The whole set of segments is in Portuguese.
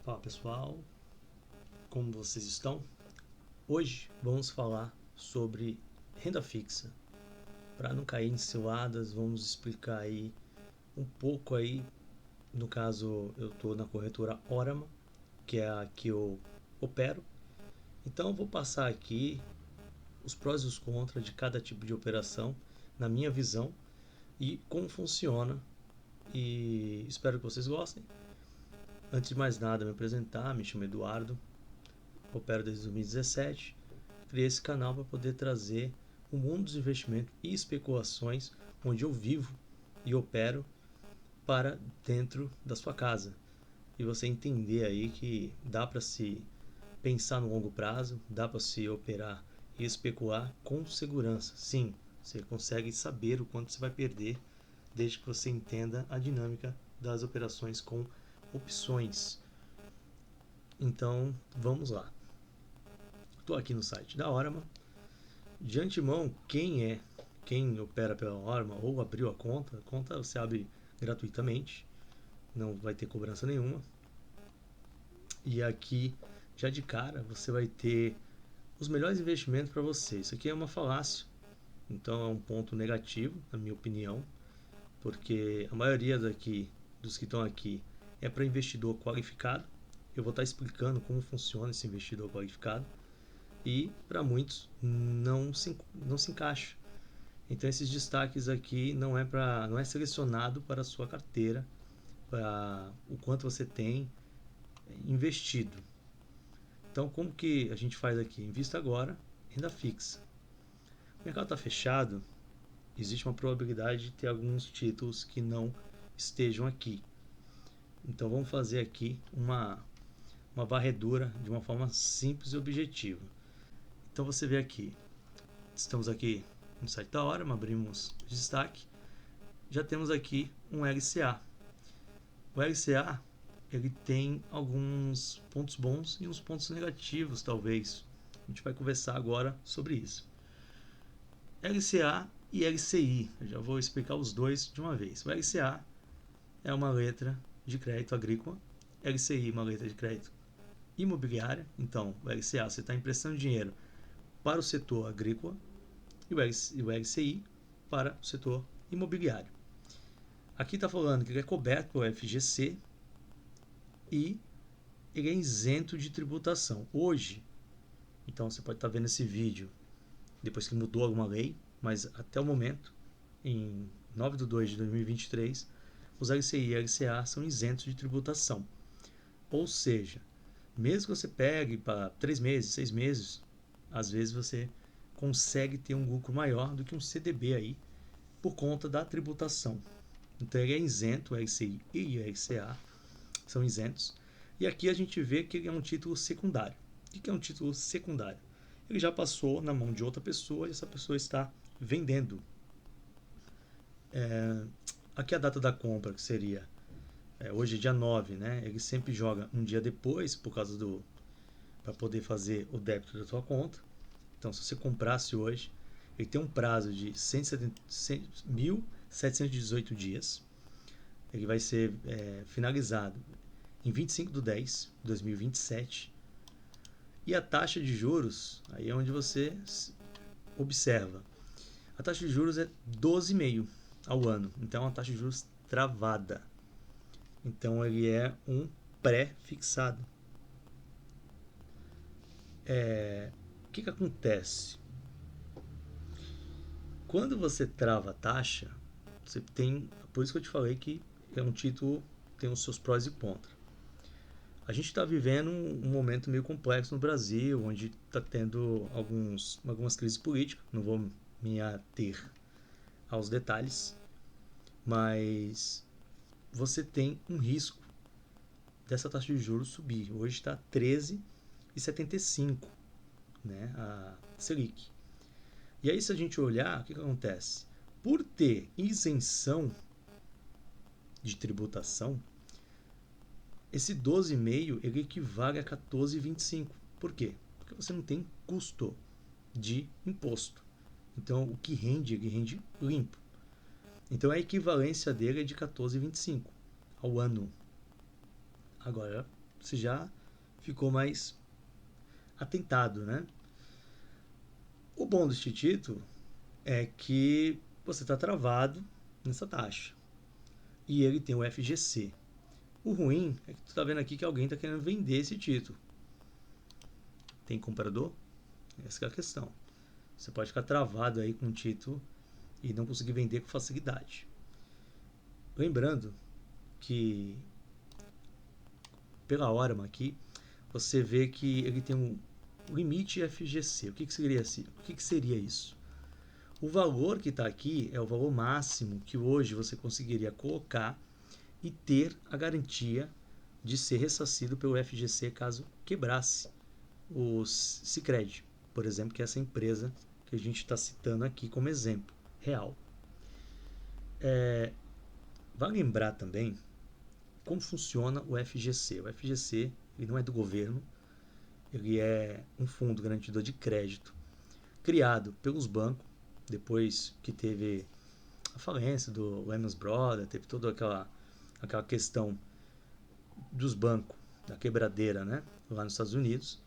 Fala pessoal, como vocês estão? Hoje vamos falar sobre renda fixa. Para não cair em ciladas, vamos explicar aí um pouco aí. No caso, eu estou na corretora Orama, que é a que eu opero. Então eu vou passar aqui os prós e os contras de cada tipo de operação, na minha visão, e como funciona. E espero que vocês gostem. Antes de mais nada, me apresentar, me chamo Eduardo, opero desde 2017. Criei esse canal para poder trazer o mundo dos investimentos e especulações onde eu vivo e opero para dentro da sua casa. E você entender aí que dá para se pensar no longo prazo, dá para se operar e especular com segurança. Sim, você consegue saber o quanto você vai perder desde que você entenda a dinâmica das operações com opções. Então, vamos lá. Estou aqui no site da Orama. De antemão, quem opera pela Orama ou abriu a conta você abre gratuitamente, não vai ter cobrança nenhuma. E aqui, já de cara, você vai ter os melhores investimentos para você. Isso aqui é uma falácia, então é um ponto negativo, na minha opinião, porque a maioria dos que estão aqui é para investidor qualificado. Eu vou estar explicando como funciona esse investidor qualificado e para muitos não se encaixa. Então esses destaques aqui não é selecionado para a sua carteira, para o quanto você tem investido. Então como que a gente faz aqui? Invista agora, renda fixa. O mercado está fechado, existe uma probabilidade de ter alguns títulos que não estejam aqui. Então vamos fazer aqui uma varredura de uma forma simples e objetiva. Então você vê aqui, estamos aqui no site da Orama, abrimos destaque, já temos aqui um LCA. O LCA ele tem alguns pontos bons e uns pontos negativos, talvez. A gente vai conversar agora sobre isso. LCA e LCI, eu já vou explicar os dois de uma vez. O LCA é uma letra de crédito agrícola, LCI uma letra de crédito imobiliária. Então, o LCA você está emprestando dinheiro para o setor agrícola e o LCI para o setor imobiliário. Aqui está falando que ele é coberto pelo FGC e ele é isento de tributação. Hoje, então você pode estar vendo esse vídeo depois que mudou alguma lei, mas até o momento, em 9/2/2023, os LCI e LCA são isentos de tributação. Ou seja, mesmo que você pegue para 3 meses, 6 meses, às vezes você consegue ter um lucro maior do que um CDB aí por conta da tributação. Então ele é isento, o LCI e o LCA são isentos. E aqui a gente vê que ele é um título secundário. O que é um título secundário? Ele já passou na mão de outra pessoa e essa pessoa está vendendo. Aqui a data da compra, que seria hoje é dia 9, né? Ele sempre joga um dia depois por causa do para poder fazer o débito da sua conta. Então, se você comprasse hoje, ele tem um prazo de 1.718 dias. Ele vai ser finalizado em 25/10/2027. E a taxa de juros, aí é onde você observa. A taxa de juros é 12,5% ao ano. Então é uma taxa de juros travada. Então ele é um pré-fixado. O que acontece? Quando você trava a taxa, você tem. Por isso que eu te falei que é um título tem os seus prós e contras. A gente está vivendo um momento meio complexo no Brasil, onde está tendo algumas crises políticas. Não vou me ater aos detalhes, mas você tem um risco dessa taxa de juros subir. Hoje está 13,75, né, a Selic. E aí, se a gente olhar, o que acontece? Por ter isenção de tributação, esse 12,5 ele equivale a 14,25. Por quê? Porque você não tem custo de imposto. Então, o que rende, ele rende limpo. Então, a equivalência dele é de 14,25 ao ano. Agora, você já ficou mais atentado, né? O bom deste título é que você está travado nessa taxa. E ele tem o FGC. O ruim é que tu está vendo aqui que alguém está querendo vender esse título. Tem comprador? Essa é a questão. Você pode ficar travado aí com o título e não conseguir vender com facilidade. Lembrando que pela Orama aqui, você vê que ele tem um limite FGC. O que seria isso? O valor que está aqui é o valor máximo que hoje você conseguiria colocar e ter a garantia de ser ressarcido pelo FGC caso quebrasse o Sicredi, por exemplo, que é essa empresa que a gente está citando aqui como exemplo real. Vale lembrar também como funciona o FGC. O FGC ele não é do governo, ele é um fundo garantidor de crédito criado pelos bancos depois que teve a falência do Lehman Brothers, teve toda aquela questão dos bancos, da quebradeira, né, lá nos Estados Unidos.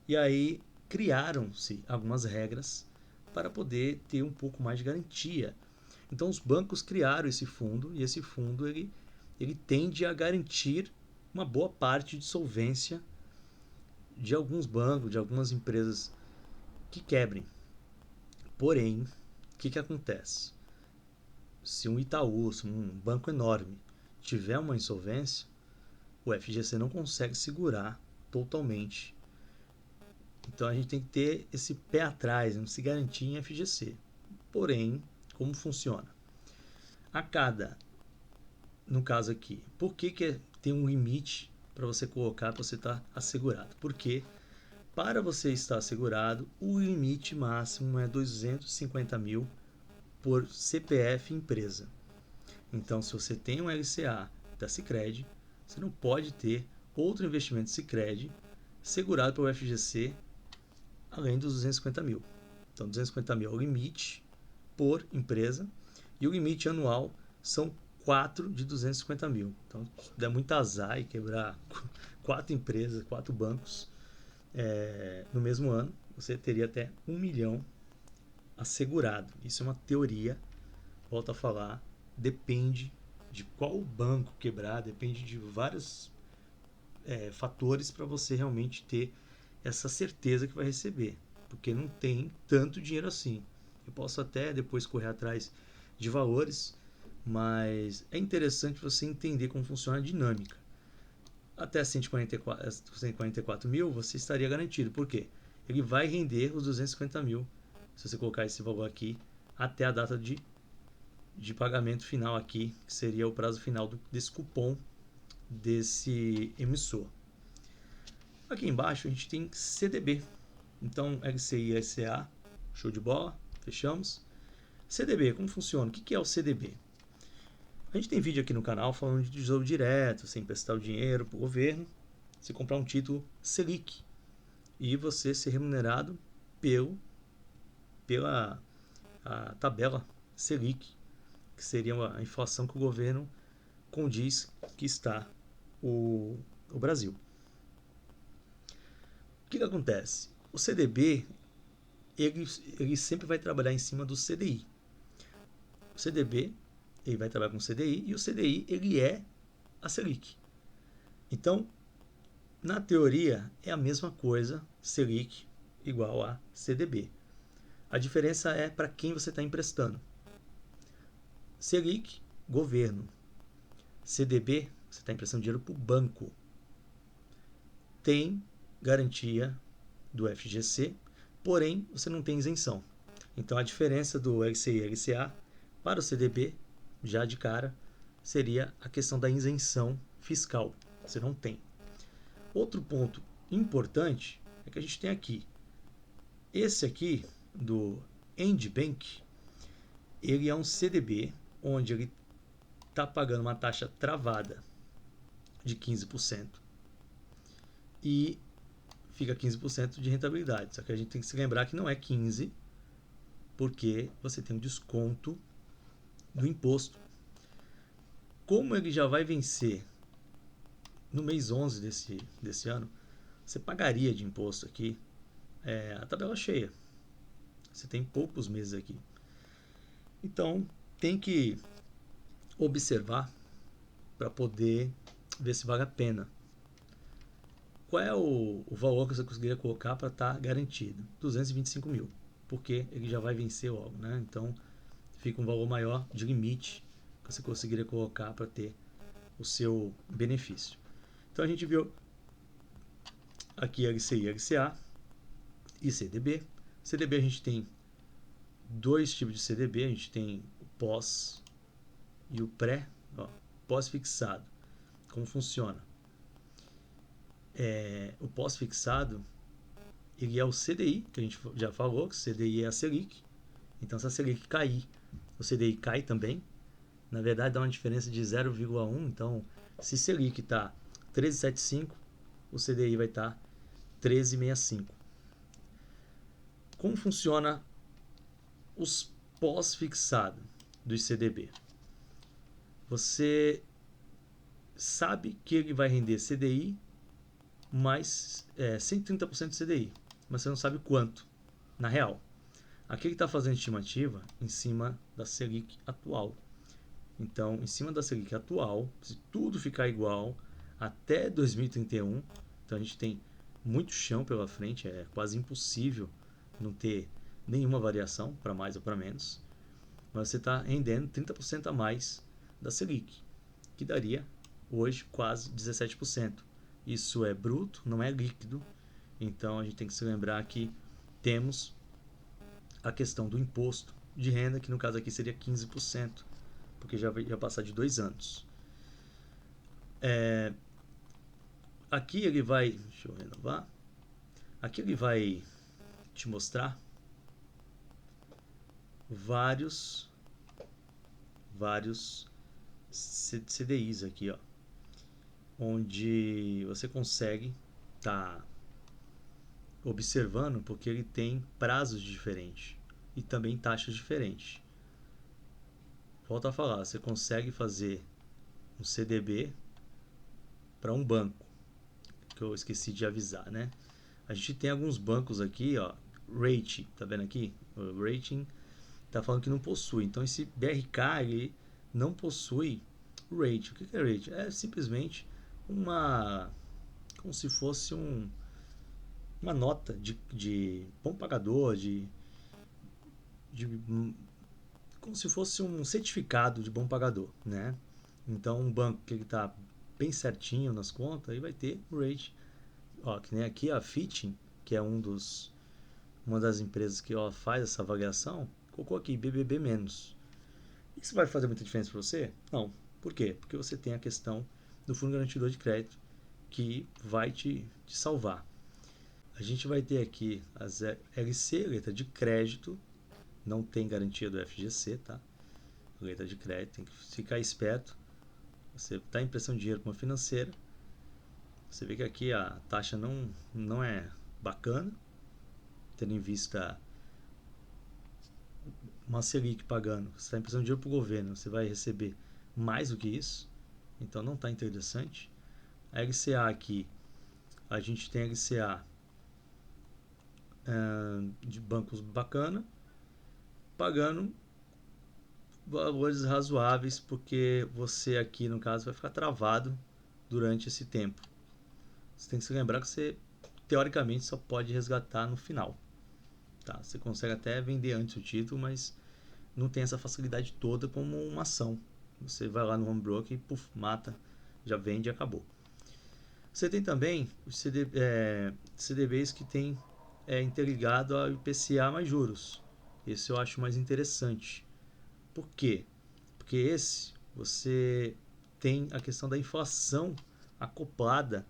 E aí criaram-se algumas regras para poder ter um pouco mais de garantia. Então os bancos criaram esse fundo e esse fundo ele tende a garantir uma boa parte de solvência de alguns bancos, de algumas empresas que quebrem. Porém, o que acontece? Se um Itaú, se um banco enorme, tiver uma insolvência, o FGC não consegue segurar totalmente. Então a gente tem que ter esse pé atrás, não se garantir em FGC. Porém, como funciona? No caso aqui, por que tem um limite para você colocar para você estar assegurado? Porque para você estar assegurado, o limite máximo é 250 mil por CPF empresa. Então, se você tem um LCA da Sicredi, você não pode ter outro investimento Sicredi segurado pelo FGC além dos 250 mil. Então, 250 mil é o limite por empresa e o limite anual são 4 de 250 mil. Então, se der muito azar e quebrar 4 empresas, 4 bancos no mesmo ano, você teria até 1 milhão assegurado. Isso é uma teoria, volto a falar, depende de qual banco quebrar, depende de vários fatores para você realmente ter essa certeza que vai receber, porque não tem tanto dinheiro assim. Eu posso até depois correr atrás de valores, mas é interessante você entender como funciona a dinâmica. Até 144 mil você estaria garantido. Por quê? Ele vai render os 250 mil, se você colocar esse valor aqui, até a data de pagamento final aqui, que seria o prazo final desse cupom desse emissor. Aqui embaixo a gente tem CDB. Então, LCI e LCA, show de bola, fechamos. CDB, como funciona? O que é o CDB? A gente tem vídeo aqui no canal falando de tesouro direto, sem emprestar o dinheiro para o governo, você comprar um título Selic e você ser remunerado pela a tabela Selic, que seria a inflação que o governo condiz que está o Brasil. O que acontece? O CDB ele sempre vai trabalhar em cima do CDI. O CDB ele vai trabalhar com o CDI e o CDI ele é a Selic. Então, na teoria, é a mesma coisa, Selic igual a CDB. A diferença é para quem você está emprestando. Selic, governo. CDB, você está emprestando dinheiro para o banco. Tem garantia do FGC, porém você não tem isenção. Então a diferença do LCI e LCA para o CDB, já de cara, seria a questão da isenção fiscal. Você não tem. Outro ponto importante é que a gente tem aqui. Esse aqui, do Endbank, ele é um CDB, onde ele está pagando uma taxa travada de 15% e fica 15% de rentabilidade. Só que a gente tem que se lembrar que não é 15%, porque você tem um desconto do imposto. Como ele já vai vencer no mês 11 desse ano, você pagaria de imposto aqui a tabela cheia. Você tem poucos meses aqui. Então, tem que observar para poder ver se vale a pena. Qual é o valor que você conseguiria colocar para estar garantido? 225 mil, porque ele já vai vencer logo, né? Então, fica um valor maior de limite que você conseguiria colocar para ter o seu benefício. Então, a gente viu aqui LCI, LCA e CDB. CDB a gente tem dois tipos de CDB, a gente tem o pós e o pré. Pós-fixado. Como funciona? O pós-fixado ele é o CDI, que a gente já falou, que o CDI é a Selic. Então, se a Selic cair, o CDI cai também. Na verdade, dá uma diferença de 0,1. Então, se Selic está 13,75, o CDI vai estar 13,65. Como funciona os pós-fixados do CDB? Você sabe que ele vai render CDI mais 130% de CDI, mas você não sabe quanto, na real. Aqui ele está fazendo estimativa em cima da Selic atual. Então, em cima da Selic atual, se tudo ficar igual até 2031, então a gente tem muito chão pela frente, é quase impossível não ter nenhuma variação, para mais ou para menos, mas você está rendendo 30% a mais da Selic, que daria hoje quase 17%. Isso é bruto, não é líquido, então a gente tem que se lembrar que temos a questão do imposto de renda, que no caso aqui seria 15%, porque já vai passar de 2 anos. Aqui ele vai, deixa eu renovar, aqui ele vai te mostrar vários CDIs aqui, ó, onde você consegue estar observando, porque ele tem prazos diferentes e também taxas diferentes. Volto a falar, você consegue fazer um CDB para um banco, que eu esqueci de avisar, né? A gente tem alguns bancos aqui, ó, rating, tá vendo aqui? O rating tá falando que não possui. Então esse BRK ele não possui rating. O que é rating? É simplesmente como se fosse uma nota de bom pagador, como se fosse um certificado de bom pagador, né? Então um banco que ele tá bem certinho nas contas, aí vai ter o rating. Ó, que nem aqui a Fitting, que é uma das empresas que faz essa avaliação, colocou aqui BBB-. Isso vai fazer muita diferença para você? Não. Por quê? Porque você tem a questão do Fundo Garantidor de Crédito, que vai te salvar. A gente vai ter aqui as LC, letra de crédito, não tem garantia do FGC, tá? Letra de crédito, tem que ficar esperto. Você está emprestando dinheiro para uma financeira, você vê que aqui a taxa não é bacana, tendo em vista uma Selic pagando, você está emprestando dinheiro para o governo, você vai receber mais do que isso, então não está interessante. A LCA aqui, a gente tem a LCA de bancos bacana, pagando valores razoáveis, porque você aqui no caso vai ficar travado durante esse tempo. Você tem que se lembrar que você teoricamente só pode resgatar no final. Tá? Você consegue até vender antes o título, mas não tem essa facilidade toda como uma ação. Você vai lá no home broker e puff, mata, já vende e acabou. Você tem também os CDBs que tem interligado ao IPCA mais juros. Esse eu acho mais interessante. Por quê? Porque esse você tem a questão da inflação acoplada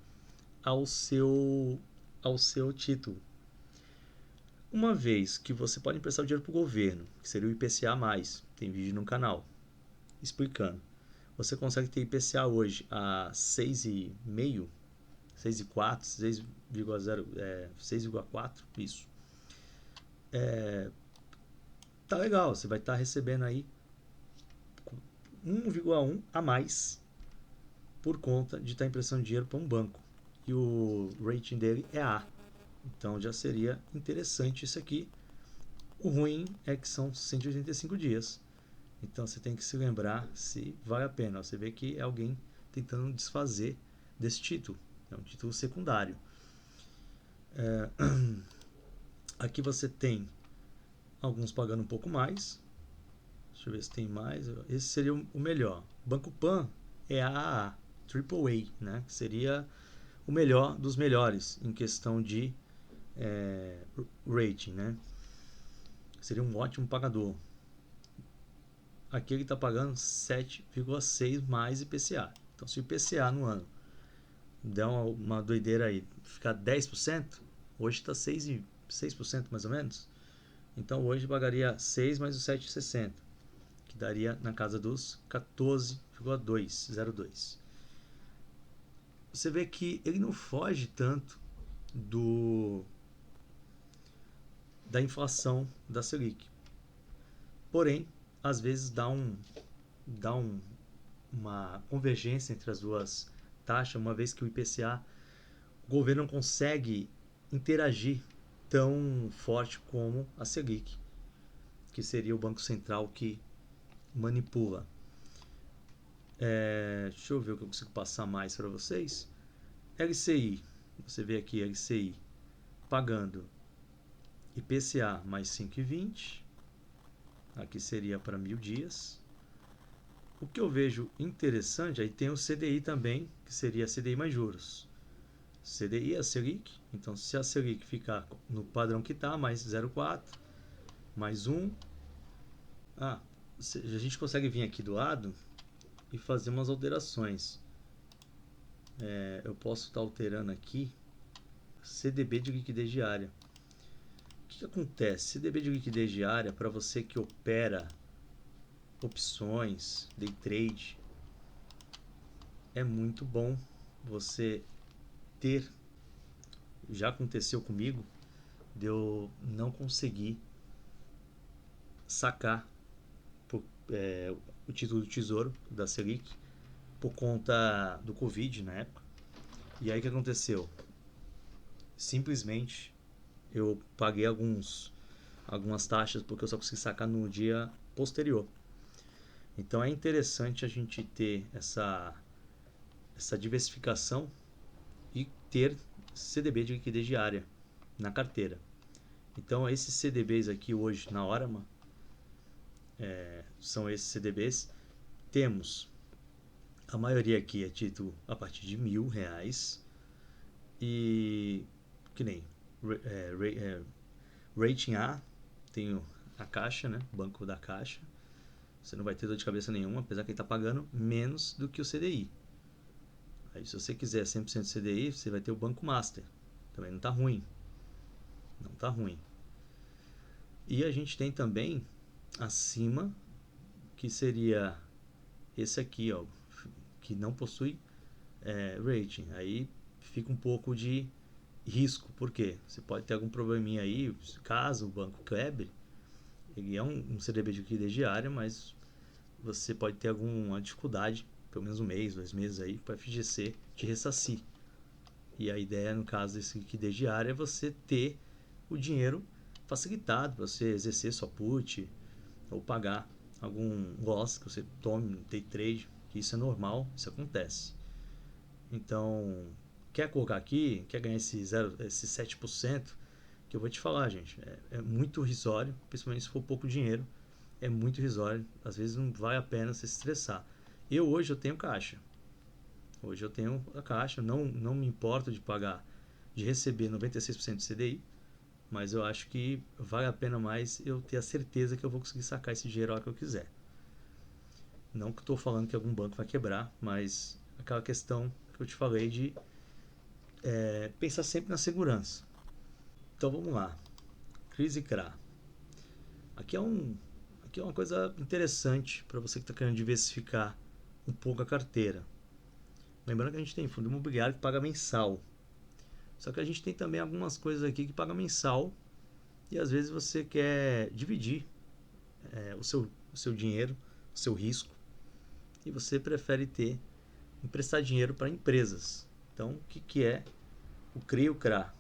ao seu título. Uma vez que você pode emprestar o dinheiro para o governo, que seria o IPCA+, tem vídeo no canal explicando. Você consegue ter IPCA hoje a 6,5, 6,4, 6,4, isso. Tá legal, você vai estar recebendo aí 1,1 a mais por conta de estar emprestando dinheiro para um banco. E o rating dele é A. Então já seria interessante isso aqui. O ruim é que são 185 dias. Então você tem que se lembrar se vale a pena. Você vê que é alguém tentando desfazer desse título. É um título secundário. Aqui você tem alguns pagando um pouco mais. Deixa eu ver se tem mais. Esse seria o melhor. Banco Pan é AAA, AAA, né? Que seria o melhor dos melhores em questão de rating, né? Seria um ótimo pagador. Aqui ele está pagando 7,6 mais IPCA. Então, se o IPCA no ano der uma doideira aí, ficar 10%, hoje está 6% mais ou menos. Então, hoje pagaria 6 mais os 7,60, que daria na casa dos 14,202. Você vê que ele não foge tanto da inflação da Selic. Porém, às vezes dá uma convergência entre as duas taxas, uma vez que o IPCA, o governo não consegue interagir tão forte como a Selic, que seria o Banco Central que manipula. Deixa eu ver o que eu consigo passar mais para vocês. LCI, você vê aqui LCI pagando IPCA mais 5,20, aqui seria para 1.000 dias. O que eu vejo interessante, aí tem o CDI também, que seria CDI mais juros. CDI é a Selic, então se a Selic ficar no padrão que está, mais 0,4, mais 1, a gente consegue vir aqui do lado e fazer umas alterações. Eu posso estar alterando aqui CDB de liquidez diária. O que acontece? CDB de liquidez diária, para você que opera opções, day trade, é muito bom você ter. Já aconteceu comigo de eu não conseguir sacar o título do Tesouro da Selic por conta do Covid na época. E aí o que aconteceu? Simplesmente eu paguei algumas taxas porque eu só consegui sacar no dia posterior. Então é interessante a gente ter essa diversificação e ter CDB de liquidez diária na carteira. Então esses CDBs aqui hoje na Orama são esses CDBs. Temos a maioria aqui é título a partir de R$1.000 e que nem rating A, tem a Caixa, né? Banco da Caixa. Você não vai ter dor de cabeça nenhuma, apesar que ele está pagando menos do que o CDI. Aí, se você quiser 100% CDI, você vai ter o Banco Master. Também não está ruim. Não está ruim. E a gente tem também acima, que seria esse aqui, ó, que não possui rating. Aí fica um pouco de risco. Por quê? Você pode ter algum probleminha aí, caso o banco quebre. Ele é um CDB de liquidez diária, mas você pode ter alguma dificuldade, pelo menos 1 mês, 2 meses aí, para a FGC te ressarcir. E a ideia, no caso desse liquidez diária, é você ter o dinheiro facilitado para você exercer sua put ou pagar algum loss que você tome no day trade, que isso é normal, isso acontece. Então, quer colocar aqui, quer ganhar esse 7%, que eu vou te falar, gente, é muito irrisório, principalmente se for pouco dinheiro, é muito irrisório, às vezes não vale a pena se estressar. Hoje eu tenho caixa, hoje eu tenho a caixa, não me importo de pagar, de receber 96% de CDI, mas eu acho que vale a pena mais eu ter a certeza que eu vou conseguir sacar esse dinheiro a hora que eu quiser. Não que eu estou falando que algum banco vai quebrar, mas aquela questão que eu te falei de pensar sempre na segurança. Então vamos lá. CRIs e CRA. Aqui é uma coisa interessante para você que está querendo diversificar um pouco a carteira. Lembrando que a gente tem fundo imobiliário que paga mensal. Só que a gente tem também algumas coisas aqui que paga mensal e às vezes você quer dividir o seu dinheiro, o seu risco, e você prefere ter emprestar dinheiro para empresas. Então, o que é o CRI e o CRA?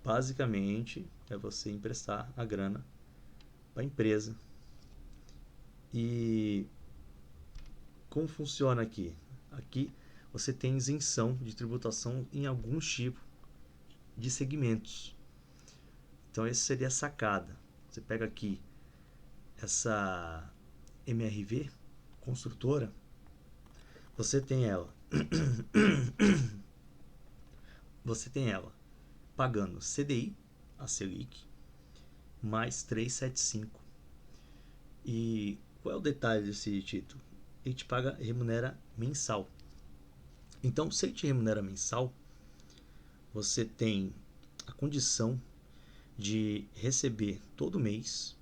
Basicamente, é você emprestar a grana para a empresa. E como funciona aqui? Aqui você tem isenção de tributação em alguns tipos de segmentos. Então, essa seria a sacada. Você pega aqui essa MRV, construtora, você tem ela. Você tem ela pagando CDI, a Selic, mais 375. E qual é o detalhe desse título? Ele te remunera mensal. Então, se ele te remunera mensal, você tem a condição de receber todo mês.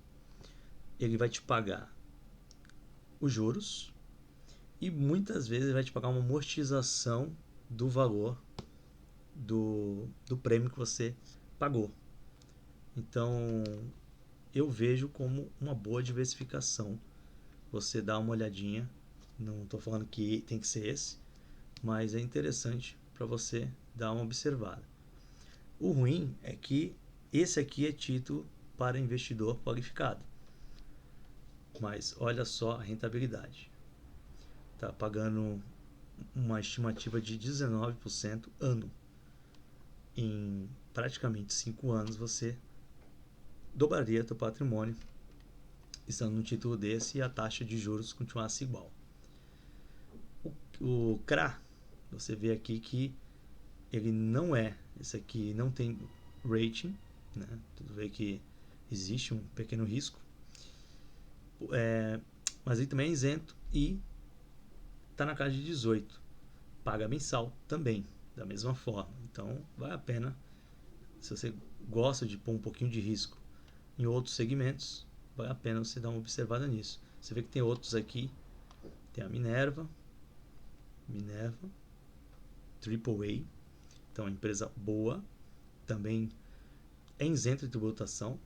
Ele vai te pagar os juros e muitas vezes ele vai te pagar uma amortização do valor do prêmio que você pagou. Então, eu vejo como uma boa diversificação. Você dá uma olhadinha, não estou falando que tem que ser esse, mas é interessante para você dar uma observada. O ruim é que esse aqui é título para investidor qualificado. Mas olha só a rentabilidade. Está pagando uma estimativa de 19% ano. Em praticamente 5 anos você dobraria seu patrimônio estando num título desse e a taxa de juros continuasse igual. O CRA, você vê aqui que ele não é, esse aqui não tem rating, né? Tudo bem que existe um pequeno risco, mas ele também é isento e está na casa de 18, paga mensal também, da mesma forma. Então vale a pena, se você gosta de pôr um pouquinho de risco em outros segmentos, vale a pena você dar uma observada nisso. Você vê que tem outros aqui, tem a Minerva AAA, então é uma empresa boa, também é isento de tributação.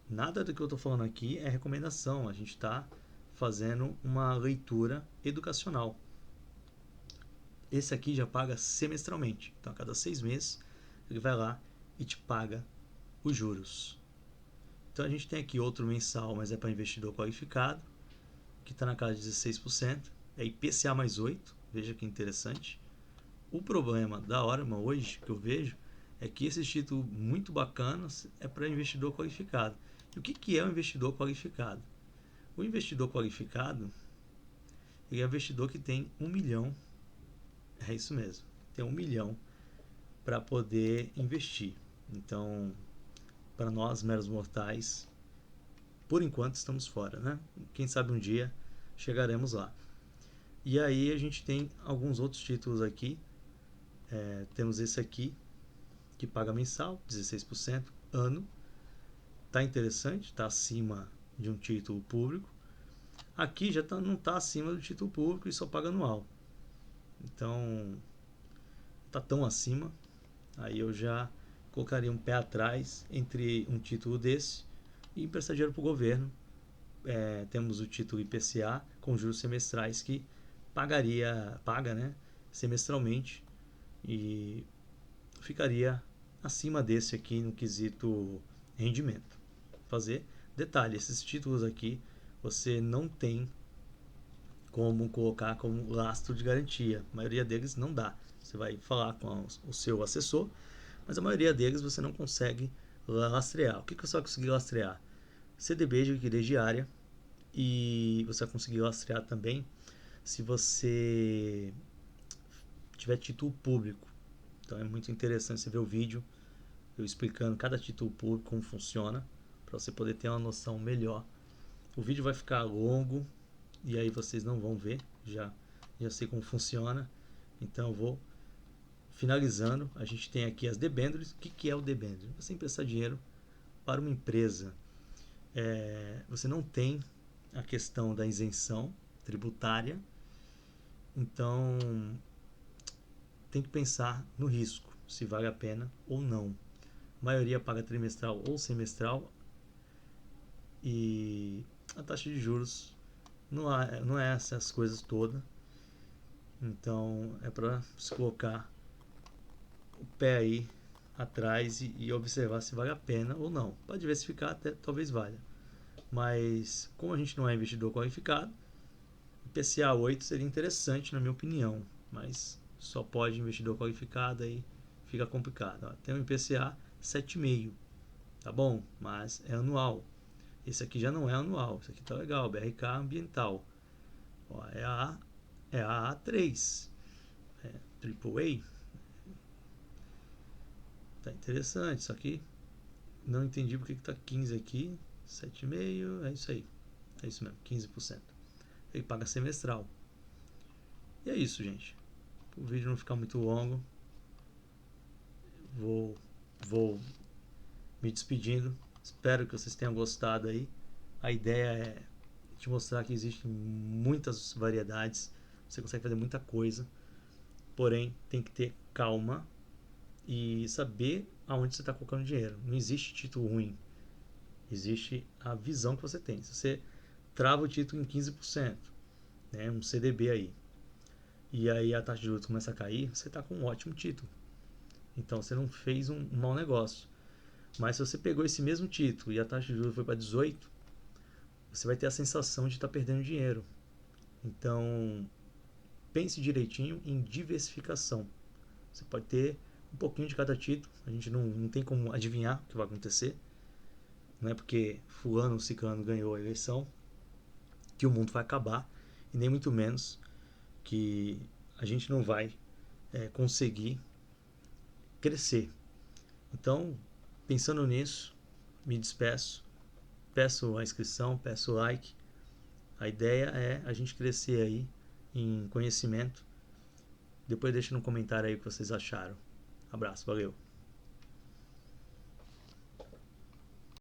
Nada do que eu estou falando aqui é recomendação, a gente está fazendo uma leitura educacional. Esse aqui já paga semestralmente, então a cada 6 meses ele vai lá e te paga os juros. Então a gente tem aqui outro mensal, mas é para investidor qualificado, que está na casa de 16%, é IPCA mais 8, veja que interessante. O problema da Orama hoje, que eu vejo, é que esses títulos muito bacanas é para investidor qualificado. E o que é um investidor qualificado? O investidor qualificado, ele é um investidor que tem 1 milhão, é isso mesmo, tem 1 milhão para poder investir. Então, para nós, meros mortais, por enquanto estamos fora, né? Quem sabe um dia chegaremos lá. E aí a gente tem alguns outros títulos aqui. Temos esse aqui, que paga mensal, 16% ano. Tá interessante, está acima de um título público. Aqui já não está acima do título público e só paga anual. Então, tá tão acima. Aí eu já colocaria um pé atrás entre um título desse e emprestar dinheiro para o governo. Temos o título IPCA com juros semestrais que paga, né, semestralmente e ficaria acima desse aqui no quesito rendimento. Detalhe, esses títulos aqui você não tem como colocar como lastro de garantia. A maioria deles não dá. Você vai falar com o seu assessor, mas a maioria deles você não consegue lastrear. O que você vai conseguir lastrear? CDB de liquidez diária, e você vai conseguir lastrear também se você tiver título público. Então é muito interessante você ver o vídeo eu explicando cada título público, como funciona, para você poder ter uma noção melhor. O vídeo vai ficar longo e aí vocês não vão ver, já sei como funciona. Então eu vou finalizando. A gente tem aqui as debêntures. O que é o debênture? Você emprestar dinheiro para uma empresa. Você não tem a questão da isenção tributária, então tem que pensar no risco, se vale a pena ou não. A maioria paga trimestral ou semestral e a taxa de juros não é essas coisas todas. Então é para se colocar o pé aí atrás e observar se vale a pena ou não. Para diversificar até talvez valha. Mas como a gente não é investidor qualificado, IPCA 8 seria interessante na minha opinião, mas só pode investidor qualificado, aí fica complicado. Ó, tem um IPCA 7,5, tá bom, mas é anual. Esse aqui já não é anual, esse aqui tá legal, BRK ambiental. Ó, é a A3, AAA. Tá interessante isso aqui. Não entendi porque que tá 15 aqui, 7,5, é isso aí. É isso mesmo, 15%. Ele paga semestral. E é isso, gente. O vídeo não ficar muito longo, vou me despedindo. Espero que vocês tenham gostado aí. A ideia é te mostrar que existem muitas variedades. Você consegue fazer muita coisa. Porém, tem que ter calma e saber aonde você está colocando dinheiro. Não existe título ruim. Existe a visão que você tem. Se você trava o título em 15%, né, um CDB aí, e aí a taxa de juros começa a cair, você está com um ótimo título. Então você não fez um mau negócio. Mas se você pegou esse mesmo título e a taxa de juros foi para 18, você vai ter a sensação de estar perdendo dinheiro. Então pense direitinho em diversificação. Você pode ter um pouquinho de cada título. A gente não tem como adivinhar o que vai acontecer. Não é porque fulano ou ciclano ganhou a eleição que o mundo vai acabar, e nem muito menos que a gente não vai conseguir crescer. Então, pensando nisso, me despeço, peço a inscrição, peço o like. A ideia é a gente crescer aí em conhecimento. Depois deixa no comentário aí o que vocês acharam. Abraço, valeu!